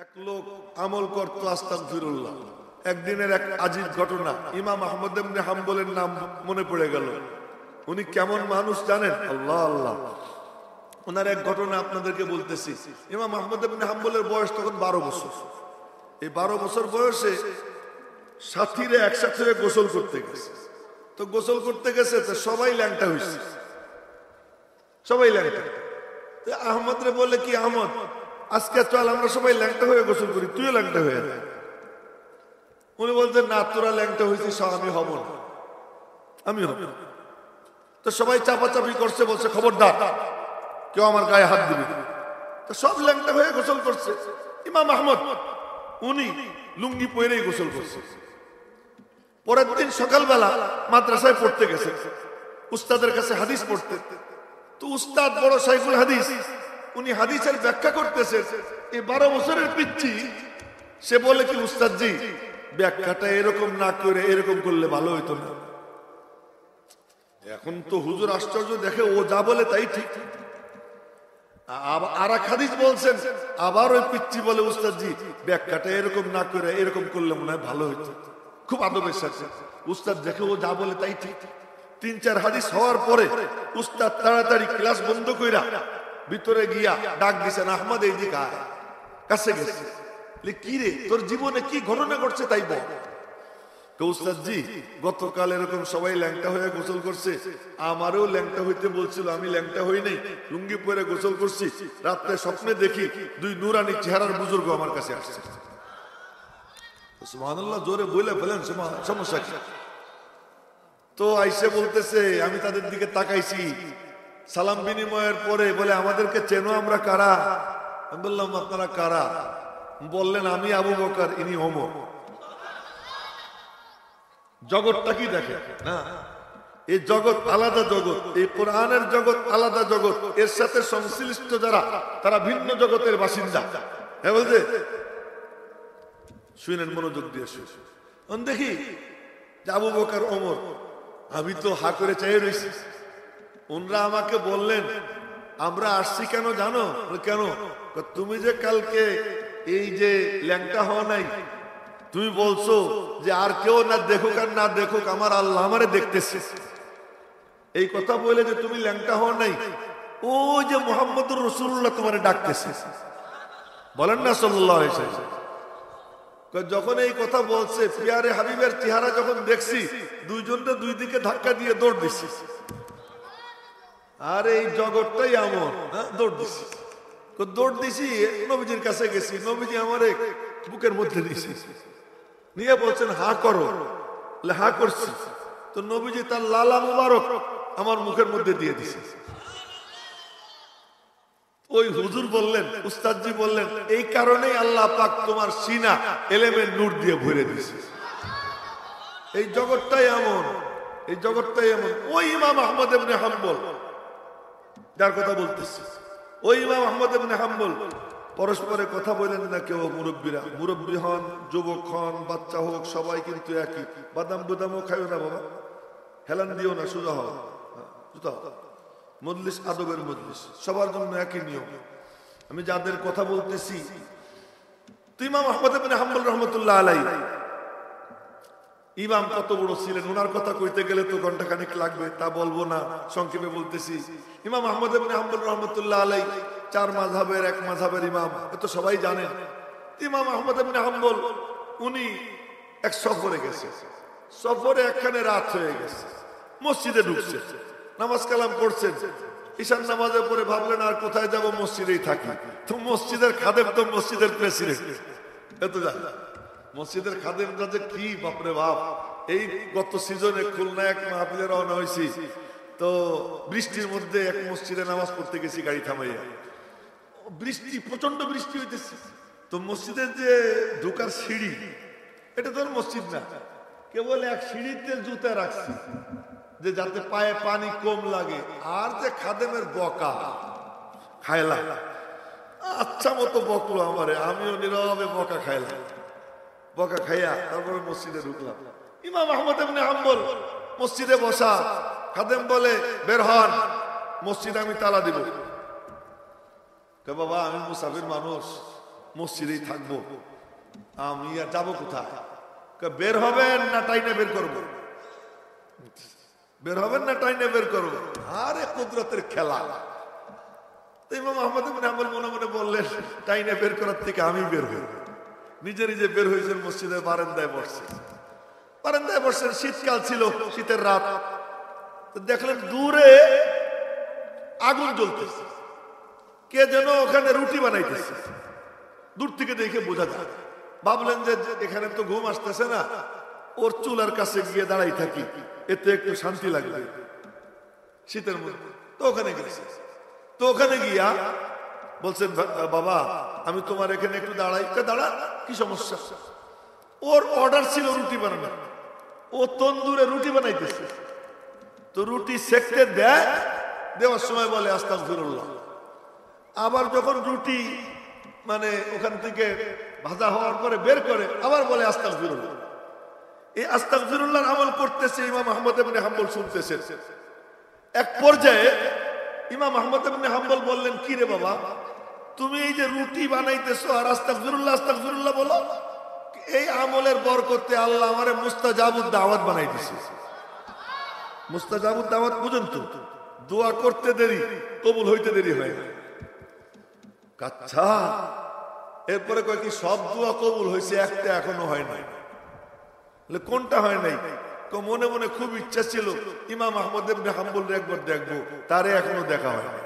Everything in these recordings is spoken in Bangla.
এক লোক আমল করত আস্তাগফিরুল্লাহ। একদিনের এক আজিব ঘটনা, ইমাম আহমদ ইবনে হাম্বলের নাম মনে পড়ে গেল। উনি কেমন মানুষ জানেন? আল্লাহ আল্লাহ। ওনার এক ঘটনা আপনাদেরকে বলতেছি। ইমাম আহমদ ইবনে হাম্বলের বয়স তখন 12 বছর। এই 12 বছর বয়সে সাথীরা একসাথে গোসল করতে গেছে। তো গোসল করতে গেছে তো সবাই ল্যাংটা হয়েছে, সবাই ল্যাংটা। আহমদ রে বলে, কি আহমদ, আজকে চল আমরা সবাই ল্যাংটা হয়ে গোসল করি, তুইও ল্যাংটা হয়ে যা। উনি বলতেন, না তোরা ল্যাংটা হয়েছিস, আমি হব না, আমি হব। তো সবাই চাপাচাপি করছে, বলছে খবরদার কেউ আমার গায়ে হাত দিবি। তো সব ল্যাংটা হয়ে গোসল করছে। ইমাম আহমদ উনি লুঙ্গি পরেই গোসল করছে। পরের দিন সকালবেলা মাদ্রাসায় পড়তে গেছে, উস্তাদের কাছে হাদিস পড়তে। তো উস্তাদ বড় শাইখুল হাদিস, উনি হাদিসের ব্যাখ্যা করতেছে। এই 12 বছরের পিচ্চি সে বলে, কি উস্তাদ জি, ব্যাখ্যাটা এরকম না করে এরকম করলে ভালো হইতো না। এখন তো হুজুর আশ্চর্য দেখে, ও যা বলে তাই ঠিক। আর এক হাদিস বলছেন, আবার ওই পিচ্চি বলে, উস্তাদ জি ব্যাখ্যাটা এরকম না করে এরকম করলে মনে হয় ভালো হইতো। খুব আদবের সাথে উস্তাদ দেখে ও যা বলে তাই ঠিক। 3-4 হাদিস হওয়ার পরে উস্তাদ তাড়াতাড়ি ক্লাস বন্ধ কইরা ভিতরে গিয়া ডাক দিছেন, আহমদ এইদিকে আয়। কাছে গেছে, কি রে তোর জীবনে কি ঘটনা ঘটছে তাই বল। উস্তাদ জি, গতকাল এরকম সবাই ল্যাংটা হয়ে গোসল করছে, আমারও ল্যাংটা হইতে বলছিল, আমি ল্যাংটা হই নাই, লুঙ্গি পরে গোসল করছি। রাত্রে স্বপ্নে দেখি 2 নুরানি চেহারার বুজুর্গ আমার কাছে আসছে। সুবহানাল্লাহ, জোরে বলে ফেলেন, সমস্যা কি? তো আইসে বলতেছে, আমি তাদের দিকে তাকাইছি, সালাম বিনিময়ের পরে বলে, আমাদেরকে চেনো আমরা কারা? আমি বললাম, আপনারা কারা? বললেন, আমি আবু বকর, ইনি ওমর। জগৎটা কি দেখে না, এই জগৎ আলাদা জগৎ, এই কোরআনের জগৎ আলাদা জগৎ। এর সাথে সংশ্লিষ্ট যারা, তারা ভিন্ন জগতের বাসিন্দা। হ্যাঁ বলছে, শুনেন মনোযোগ দিয়ে শুন। দেখি আবু বকর ওমর, আমি তো হা করে চাই রয়েছি। ওনরা আমাকে বললেন, আমরা আসছি কেন জানো? কেন? তুমি যে কালকে এই যে ল্যাংটা হওয়া নাই, তুমি বলছো যে আর কেউ না দেখুক আর না দেখুক, আমার আল্লাহ আমারে দেখতেছে। এই কথা বলে যে তুমি ল্যাংটা হওয়া নাই, ও যে মুহাম্মদুর রাসূলুল্লাহ তোমারে ডাকতেছে, বলেন না সাল্লাল্লাহু আলাইহি ওয়াসাল্লাম। যখন এই কথা বলছে, পিয়ারে হাবিবের চেহারা যখন দেখছি, দুইজনটা দুই দিকে ধাক্কা দিয়ে দৌড় দিছি। আর এই জগৎটাই এমন, দৌড় দিছি। দৌড় দিছি, নবীজির কাছে গেছি, নবীজি আমার বুকের মধ্যে নিয়েছি, নিয়ে বলছেন হা করো। হা করছি, তো নবীজি তার লালা মুবারক আমার মুখের মধ্যে দিয়ে দিছে। ওই হুজুর বললেন, উস্তাদজি বললেন, এই কারণেই আল্লাহ পাক তোমার সিনা এলেমের নূর দিয়ে ভরে দিছে। এই জগৎটাই এমন, এই জগৎটাই এমন। ওই ইমাম আহমদ ইবনে হাম্বল যার কথা বলতেছি, ওই ইমাম আহমদ ইবনে হাম্বল পরস্পরে কথা বলেন না কেউ। মুরব্বীরা, মুরব্বী হন, যুবক হন, বাচ্চা হোক, সবাই কিন্তু একই। বাদাম বুদামও খাইও না বাবা, হেলান দিও না, সোজা হও, জুতা মজলিস আদবের মজলিস, সবার জন্য একই নিয়ম। আমি যাদের কথা বলতেছি, তো ইমাম আহমদ ইবনে হাম্বল রাহমাতুল্লাহ আলাইহি, ইমাম কত বড় ছিলেন, ওনার কথা কইতে গেলে তো ঘন্টা খানিক লাগবে, তা বলবো না, সংক্ষেপে বলতেছি। ইমাম আহমদ ইবনে হাম্বল রাহমাতুল্লাহ আলাইহি 4 মাযহাবের এক মাযহাবের ইমাম, এত সবাই জানেন। ইমাম আহমদ ইবনে হাম্বল উনি এক সফরে গেছে, সফরে একখানে রাত হয়ে গেছে, মসজিদে ঢুকছে, নামাজ কালাম পড়ছেন, ঈশান নামাজের পরে ভাবলেন আর কোথায় যাব, মসজিদেই থাকি। তো মসজিদের খাদেম তো মসজিদের প্রেসিডেন্ট, এত জানে মসজিদের খাদেমরা যে কি বাপরে বাপ। এই গত সিজনে খুলনায় এক মাহফিলে রওনা হয়েছি, তো বৃষ্টির মধ্যে এক মসজিদে নামাজ পড়তে গেছি গাড়ি থামাইয়া। বৃষ্টি, প্রচন্ড বৃষ্টি হইতেছে। তো মসজিদের যে ঢোকার সিঁড়ি, এটা তো মসজিদ না, কেবল এক সিঁড়িতে জুতা রাখছি যে যাতে পায়ে পানি কম লাগে। আর যে খাদেমের বকা খাইলা, আচ্ছা মতো বকলো আমারে, আমিও নীরবে বকা খাইলাম। বকা খাইয়া তারপরে মসজিদে ঢুকলাম। ইমাম আহমদ ইবনে হাম্বল মসজিদে বসা, খাদেম বলে বের হন, মসজিদে আমি তালা দিব। বাবা আমি মুসাফির মানুষ, মসজিদেই থাকবো, আমি আর যাবো কোথায়? বের হবেন না টাইনে বের করবো? বের হবেন না টাইনে বের করবো? আরে কুদরতের খেলা। ইমাম আহমদ ইবনে হাম্বল মনে মনে বললেন, টাইনে বের করার থেকে আমি বের হই। নিজে নিজে বের হয়েছেন, মসজিদের বারান্দায় বসছেন। বারান্দায় বসছেন, শীতকাল ছিল, শীতের রাত। দেখলেন দূরে আগুন জ্বলতেছে, কে যেন ওখানে রুটি বানাইতেছে। দূর থেকে দেখে বোঝা যায়। ভাবলেন যে এখানে তো ঘুম আসতেছে না, ওর চুলার কাছে গিয়ে দাঁড়াই থাকি, এতে একটু শান্তি লাগবে শীতের মধ্যে। তো ওখানে গেছে। তো ওখানে গিয়া বলছেন, বাবা আমি তোমার এখানে একটু দাঁড়াই। দাঁড়া, কি সমস্যা? ওর অর্ডার ছিল রুটি বানানো, ও তন্দুরে রুটি বানাইতেছে। তো রুটি সেকতে দেয়, দেওয়ার সময় বলে আস্তাগফিরুল্লাহ। আবার যখন রুটি মানে ওখান থেকে ভাজা হওয়ার পরে বের করে, আবার বলে আস্তাগফিরুল্লাহ। এই আস্তাগফিরুল্লাহর আমল করতেছে ইমাম আহমদ ইবনে হাম্বল, শুনতেছেন। এক পর্যায়ে ইমাম আহমদ ইবনে হাম্বল বললেন, কি রে বাবা, তুমি এই যে রুটি বানাইতেছো আর আস্তাগফিরুল্লাহ আস্তাগফিরুল্লাহ বলো, এই আমলের বরকতে আল্লাহ আমারে মুস্তাজাবুদ দাওয়াত বানাই দিছে। মুস্তাজাবুদ দাওয়াত বুঝুন তো, দোয়া করতে দেরি, কবুল হইতে দেরি হয় না। আচ্ছা, এরপরে কয় কি সব দোয়া কবুল হয়েছে, একটা এখনো হয় নাই। কোনটা হয় নাই? মনে মনে খুব ইচ্ছা ছিল ইমাম আহমদ ইবনে হাম্বল একবার দেখবো, তারে এখনো দেখা হয় না।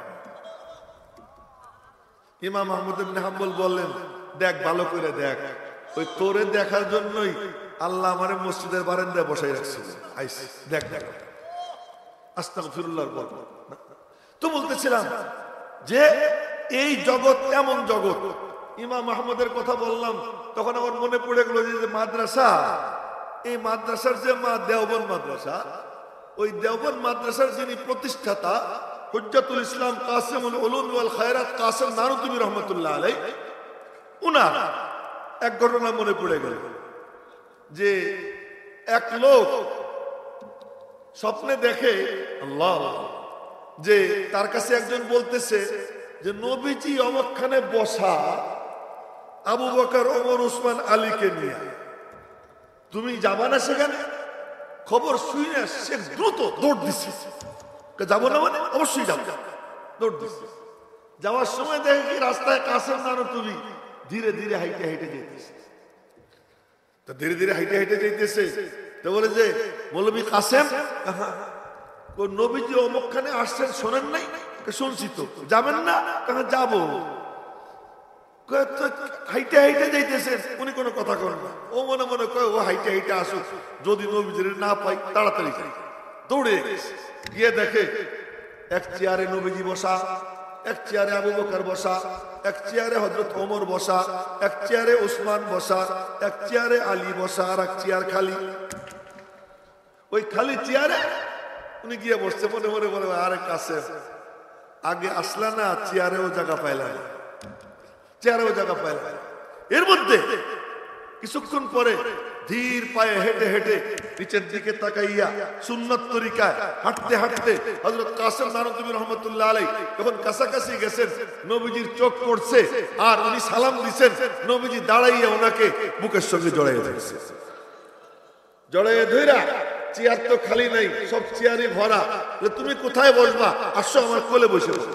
ইমাম আহমদ ইবনে হাম্বল বললেন, দেখ ভালো করে দেখ, ওই তোরে দেখার জন্যই আল্লাহ আমারে মসজিদের বারান্দায় বসাই রাখছিল। আইস দেখ দেখ, আস্তাগফিরুল্লাহর বরকত। তো বলতেছিলাম যে এই জগৎ এমন জগৎ। ইমাম আহমদের কথা বললাম, তখন আমার মনে পড়ে গেল যে মাদ্রাসা, এই মাদ্রাসার যে দেওবন্দ মাদ্রাসা, ওই দেওবন্দ মাদ্রাসার যিনি প্রতিষ্ঠাতা হুজ্জাতুল ইসলাম কাসিমুল উলুম ওয়াল খায়রাত কাসিম নানুতুবি রহমাতুল্লাহ আলাইহি, উনার এক ঘটনা মনে পড়ে গেল যে এক লোক স্বপ্নে দেখে আল্লাহ যে তার কাছে একজন বলতেছে যে নবীজি অমুকখানে বসা আবু বকর, ওমর, উসমান, আলীকে নিয়ে, তুমি যাবা না সেখানে? খবর শুনে সে দ্রুত দৌড় দিচ্ছে, যাবো না মানে অবশ্যই যাবো, দৌড় দিচ্ছে। যাওয়ার সময় দেখে কি রাস্তায় কাসেম নানুতুবি ধীরে ধীরে হাইটে হাইটে যেতেছে। তো ধীরে ধীরে হাইটে হাইটে যেতেছে, তো বলে যে মৌলভী কাসেম, নবীজি অমুকখানে আসছেন, শোনেন নাই? শুনছি তো, যাবেন না? যাবো। হাইটে হাইটে যাইতেছেন, উনি কোনো কথা করেন না। ও মনে মনে কয় ও হাইটে হাইটে আসুক, যদি নবীজির না পাই তাড়াতাড়ি দৌড়ে গিয়ে দেখে এক চেয়ারে নবীজি বসা, এক চেয়ারে আবু বকর বসা, এক চেয়ারে হযরত ওমর বসা, এক চেয়ারে উসমান বসা, এক চেয়ারে আলী বসা, আর এক চেয়ার খালি। ওই খালি চেয়ারে উনি গিয়ে বসছে। মনে মনে বলে, আরে কাসেম, আগে আসলা না, চেয়ারেও জায়গা পাইলাম, চেয়ারেও জায়গা পাইলাম। এর মধ্যে কিছুক্ষণ পরে ধীর পায়ে হেঁটে হেঁটে নিচের দিকে তাকাইয়া সুন্নত তরিকায় হাঁটতে হাঁটতে হযরত কাসেম নানুতুবি রহমাতুল্লাহ আলাইহি যখন কাছাকাছি গেছেন, নবীজির চোখ পড়ছে আর উনি সালাম দিছেন। নবীজি দাঁড়াইয়া ওনাকে বুকের সঙ্গে জড়াইয়া ধরেছে। জড়াইয়া ধইরা, চেয়ার তো খালি নাই, সব চেয়ারই ভরা। তুমি কোথায় বসবা? আসো আমার কোলে বসে বসো।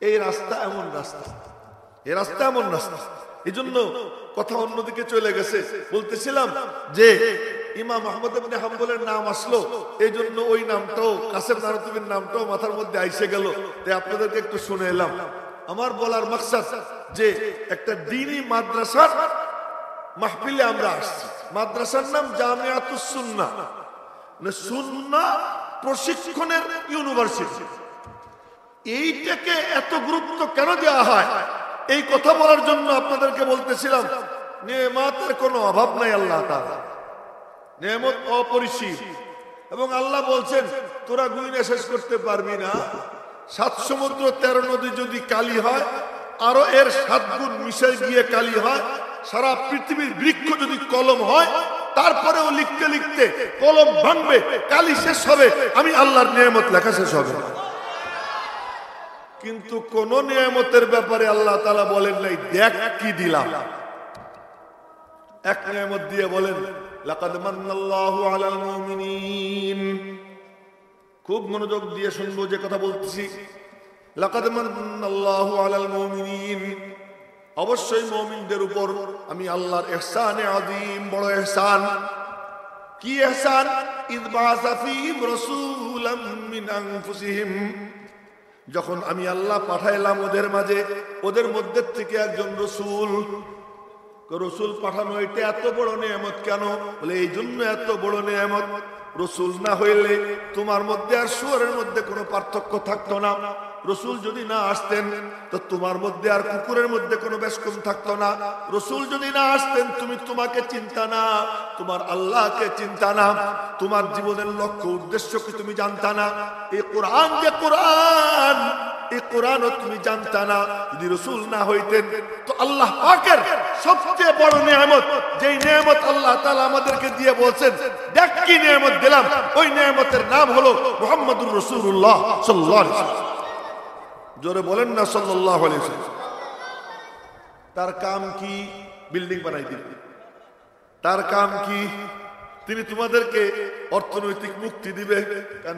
এই রাস্তা এমন রাস্তা, এই রাস্তা এমন রাস্তা। এই জন্য কথা অন্যদিকে চলে গেছে। বলতেছিলাম যে ইমাম আহমদ ইবনে হাম্বলের নাম আসলো, এই জন্য ওই নামটাও, কাসেম নানুতুবির নামটাও মাথার মধ্যে আইসে গেল। তাই আপনাদেরকে একটু শুনে এলাম। আমার বলার মাকসাদ যে একটা দ্বীনি মাদ্রাসার মাহফিলে আমরা আসছি। মাদ্রাসার নাম জামিয়াতুস সুন্নাহ, মানে সুন্নাহ প্রশিক্ষণের ইউনিভার্সিটি। এইটাকে এত গুরুত্ব কেন দেওয়া হয়, এই কথা বলার জন্য আপনাদেরকে বলতেছিলাম। নেয়ামতের কোনো অভাব নাই আল্লাহ তাআলা, নেয়ামত অপরিসীম। এবং আল্লাহ বলছেন, তোরা গুইনা শেষ করতে পারবি না। 7 সমুদ্র 13 নদী যদি কালি হয়, আরো এর 7 গুণ মিশাই গিয়ে কালি হয়। সারা পৃথিবীর বৃক্ষ যদি কলম হয়, তারপরেও লিখতে লিখতে কলম ভাঙবে, কালি শেষ হবে, আমি আল্লাহর নেয়ামত লেখা শেষ হবে। কিন্তু কোন নিয়ামতের ব্যাপারে আল্লাহ তাআলা বলেন নাই দেখ কি দিলাম। এক নিয়ামত দিয়ে বলেন লাকাদ মান্নাল্লাহু আলাল মুমিনিন। খুব মনোযোগ দিয়ে শুনবো যে কথা বলতেছি। লাকাদ মান্নাল্লাহু আলাল মুমিনিন, অবশ্যই মুমিনদের উপর আমি আল্লাহর ইহসানে আযীম, বড় ইহসান। কি ইহসান? ইয বাআসা ফীহিম রাসূলাম মিন আনফুসিহিম, যখন আমি আল্লাহ পাঠাইলাম ওদের মাঝে, ওদের মধ্যে থেকে একজন রসূল। রসূল পাঠানো এটা এত বড় নিয়ামত কেন? বলে এই জন্য এত বড় নিয়ামত, রসূল না হইলে তোমার মধ্যে আর শুয়োরের মধ্যে কোনো পার্থক্য থাকতো না। রসূল যদি না আসতেন তো তোমার মধ্যে আর কুকুরের মধ্যে কোনো বেশকম থাকতো না। রসূল যদি না আসতেন তুমি তোমাকে চিন্তা না, তোমার আল্লাহকে চিন্তা না, তোমার জীবনের লক্ষ্য উদ্দেশ্য কি তুমি জানতা না। এই কোরআন যে কোরআন, এই কোরআনও তুমি জানতা না। যদি রসূল না হইতেন তো আল্লাহ পাকের সবচেয়ে বড় নিয়ামত, যেই নিয়ামত আল্লাহ তাআলা আমাদেরকে দিয়ে বলছেন দেখ কি নিয়ামত দিলাম, ওই নিয়ামতের নাম হলো মুহাম্মদুর রাসূলুল্লাহ সাল্লাল্লাহু আলাইহি ওয়াসাল্লাম। জোরে বলেন না সাল্লাল্লাহু আলাইহি ওয়াসাল্লাম। তার কাম কি? বিল্ডিং বানাই দিবে। তার কাম কি? তিনি তোমাদেরকে অর্থনৈতিক মুক্তি দিবে?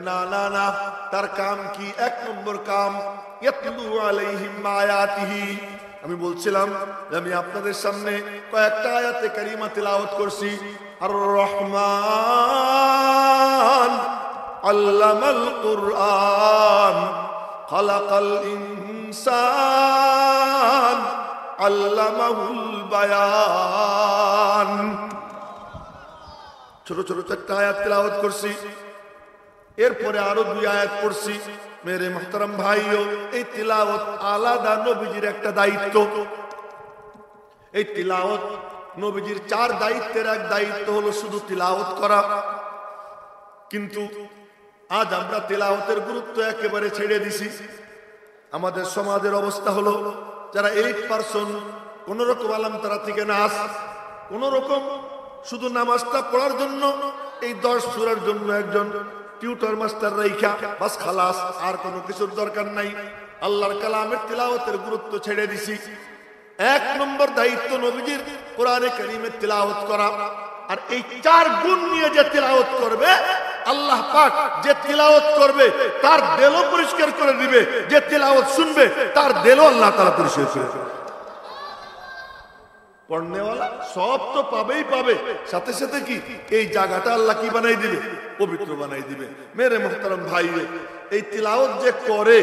না না না, তার কাম কি? এক নম্বর কাম ইয়াতলু আলাইহিম আয়াতিহি। আমি বলছিলাম যে আমি আপনাদের সামনে কয়েকটা আয়াতে কারিমা তেলাওয়াত করছি। আর রহমান আল্লামাল কুরআন খালাকাল ইনসান আল্লামাহুল বায়ান। ছোট ছোট চারটা আয়াত তেলাওয়াত করছি, এরপরে আরো 2 আয়াত পড়ছি। মেরে মুহতারাম ভাইও, এই তিলাওয়াত আলাদা নবীজির একটা দায়িত্ব। এই তিলাওয়াত নবীজির 4 দায়িত্বের এক দায়িত্ব হলো শুধু তিলাওয়াত করা। কিন্তু আজ আমরা তিলাওয়াতের গুরুত্ব একেবারে ছেড়ে দিছি। আমাদের সমাজের অবস্থা হলো যারা 8% কোন রকম আলামতারা থেকে নাস, কোন রকম শুধু নামাজটা পড়ার জন্য এই 10 সূরার জন্য একজন টিউটর মাস্টার রাইখা বাস খালাস, আর কোনো কিছুর দরকার নাই। আল্লাহর কালামের তিলাওয়াতের গুরুত্ব ছেড়ে দিছি। 1 নম্বর দায়িত্ব নবীজির কোরআনে কারীমের তিলাওয়াত করা। আর এই 4 গুণ নিয়ে যে তিলাওয়াত করবে, আল্লাহ পাক যে তিলাওয়াত করবে তার দিলও পরিষ্কার করে দিবে, যে তিলাওয়াত শুনবে তার দিলও আল্লাহ তাআলা পরিষ্কার করে দিবে। পড়নেওয়ালা সব তো পাবেই পাবে, সাথে সাথে কি এই জায়গাটা আল্লাহ কি বানাই দিবে? পবিত্র বানাই দিবে। মেরে মুহতারাম ভাই, এই তিলাওয়াত যে করে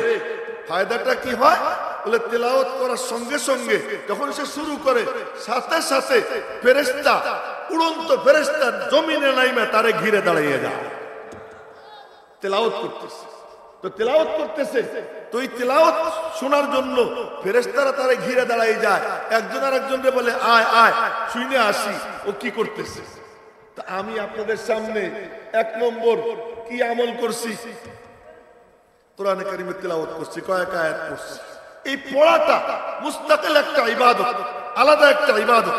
ফায়দাটা কি হয়? বলে তিলাওয়াত করার সঙ্গে সঙ্গে যখন সে শুরু করে, সাথে সাথে ফেরেশতা, উড়ন্ত ফেরেশতা জমিনে নাইমা তারে ঘিরে দাঁড়িয়ে যায়। তিলাওয়াত করতেছে তো তিলাওয়াত করতেছে তো এই তিলাওয়াত শোনার জন্য ফেরেশতারা তারে ঘিরে দাঁড়াই যায়। একজন আর একজনকে বলে আয় আয় শুনে আসি ও কি করতেছে। তা আমি আপনাদের সামনে 1 নম্বর কি আমল করছি? কোরআনে কারীমের তিলাওয়াত করছি, কয়েক আয়াত পড়ছি। এই পড়াটা মুস্তাকিল একটা ইবাদত, আলাদা একটা ইবাদত।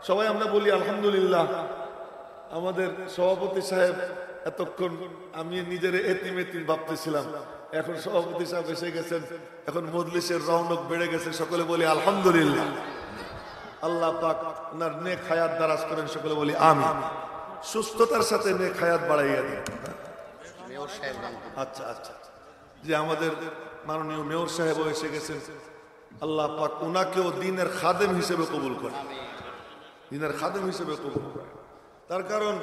সবাই আমরা বলি আলহামদুলিল্লাহ। আমাদের সভাপতি সাহেব এতক্ষণ আমি নিজের এতিম এতিম ভাবতেছিলাম, এখন সভাপতি সাহেব এসে গেছেন, এখন মজলিসের রৌনক বেড়ে গেছে। সকলে বলি আলহামদুলিল্লাহ। আল্লাহ পাক ওনার নেক হায়াত দারাজ করেন, সকলে বলি আমিন। সুস্থতার সাথে নেক হায়াত বাড়াইয়া দিন। আচ্ছা আচ্ছা, যে আমাদের মাননীয় মেয়র সাহেব এসে গেছেন, আল্লাহ পাক ওনাকেও দ্বীনের খাদেম হিসেবে কবুল করেন, দ্বীনের খাদেম হিসেবে কবুল করেন। তার কারণ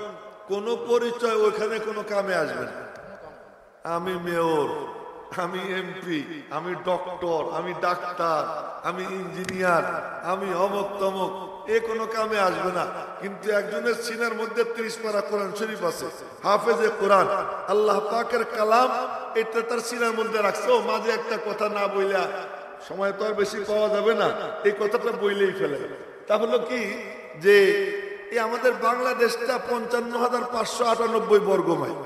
কোন পরিচয় ওইখানে কোনো কামে আসবে না। আমি মেয়র, আমি এমপি, আমি ডক্টর, আমি ডাক্তার, আমি ইঞ্জিনিয়ার, আমি অমক তমক, এ কোনো কামে আসবে না। কিন্তু একজনের সিনার মধ্যে 30 পারা কোরআন শরীফ আছে, হাফেজে কোরআন, আল্লাহ পাকের কালাম, এটা তার সিনার মধ্যে রাখছে। ও মাঝে একটা কথা না বইলা, সময় তো আর বেশি পাওয়া যাবে না, এই কথাটা বইলেই ফেলে। তা হলো কি যে এই আমাদের বাংলাদেশটা 55,598 বর্গ মাইল।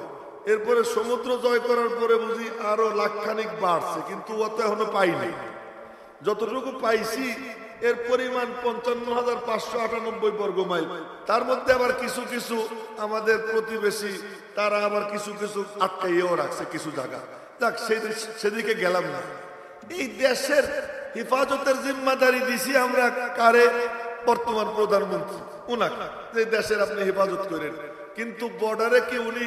এরপরে সমুদ্র জয় করার পরে বুঝি আরো লাখখানিক বাড়ছে, কিন্তু অত এখনো পাইনি। যতটুকু পাইছি এর পরিমাণ 55,598 বর্গ মাইল। তার মধ্যে আবার কিছু কিছু আমাদের প্রতিবেশী, তারা আবার কিছু কিছু আটকাইয়েও রাখছে কিছু জায়গা। যাক, সেদিকে গেলাম না। এই দেশের হেফাজতের জিম্মাদারি দিছি আমরা কারে? বর্তমান প্রধানমন্ত্রী উনাকে, যে দেশের আপনি হেফাজত করেন। কিন্তু বর্ডারে কি উনি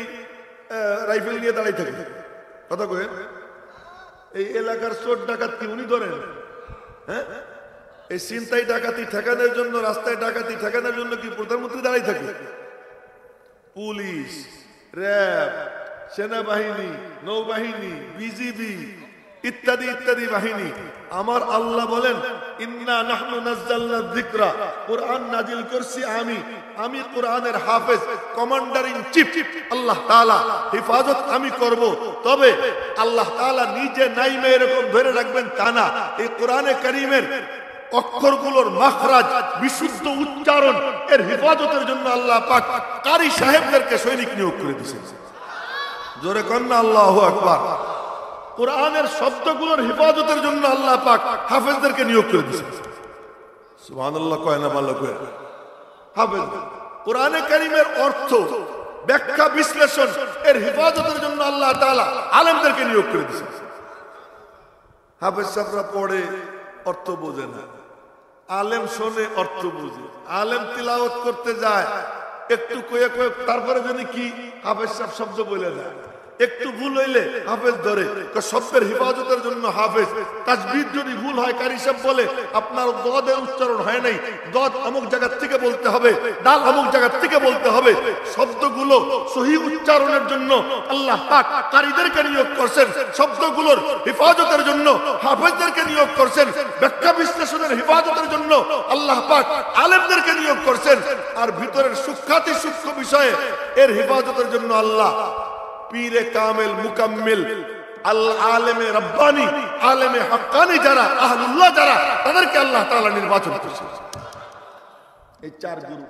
রাইফেল নিয়ে দাঁড়াই থাকে? কথা কয়েন। এই এলাকার চোর ডাকাত কি উনি ধরেন? হ্যাঁ, এই ছিনতাই ডাকাতি ঠেকানোর জন্য, রাস্তায় ডাকাতি ঠেকানোর জন্য কি প্রধানমন্ত্রী দাঁড়াই থাকে? পুলিশ, র্যাব, সেনাবাহিনী, নৌবাহিনী, বিজিবি ইত্যাদি ইত্যাদি বাহিনী। আমার আল্লাহ বলেন, ইন্না নাহনু নাযালনা যিকরা, কুরআন নাজিল করছি আমি কুরআনের হাফেজ, কমান্ডার ইন চিফ আল্লাহ তাআলা। হেফাজত আমি করব, তবে আল্লাহ তাআলা নিজে নাইমে এরকম ধরে রাখবেন তা না। এই কোরআনে কারীমের অক্ষরগুলোর মাখরাজ, বিশুদ্ধ উচ্চারণ, এর হেফাজতের জন্য আল্লাহ পাক কারি সাহেবদেরকে সৈনিক নিয়োগ করে দিয়েছেন। জোরে কন্না আল্লাহু আকবার। কোরআনের শব্দগুলোর হেফাজতের জন্য আল্লাহ পাক হাফেজদেরকে নিয়োগ করে দিয়েছেন। সুবহানাল্লাহ কয় না? ভালো কয়। হাফেজ কোরআনে কারীমের অর্থ, ব্যাখ্যা, বিশ্লেষণ, এর হেফাজতের জন্য আল্লাহ তাআলা আলেমদেরকে নিয়োগ করে দিয়েছেন। হাফেজ সাহেবরা পড়ে, অর্থ বোঝে না, আলেম শোনে, অর্থ বুঝে। আলেম তিলাওয়াত করতে যায়, একটু কয়ে কয়ে তারপরে যদি কি হাফেজ সাহেব শব্দ বলে যায়, একটু ভুল হইলে হাফেজ ধরে। শব্দের হেফাজতের জন্য হাফেজ। তাসবিহ যদি ভুল হয়, কারি সাহেব বলে আপনার দদের উচ্চারণ হয় নাই, দদ অমুক জায়গা থেকে বলতে হবে, দাল অমুক জায়গা থেকে বলতে হবে। শব্দগুলো সহি উচ্চারণের জন্য আল্লাহ পাক কারীদেরকে নিয়োগ করছেন, শব্দগুলোর হেফাজতের জন্য হাফেজদেরকে নিয়োগ করছেন, ব্যাখ্যা বিশ্লেষণের হেফাজতের জন্য আল্লাহ পাক আলেমদেরকে নিয়োগ করছেন। আর ভিতরের সূক্ষ্মাতি সূক্ষ্ম বিষয়ে এর হেফাজতের জন্য আল্লাহ পীরে কামেল, মুকাম্মিল, আলেমে রব্বানি, আলেমে হক্কানি যারা, আহলুল্লাহ যারা, তাদেরকে আল্লাহ তাআলা নির্বাচন করেছেন। এই চার গুরু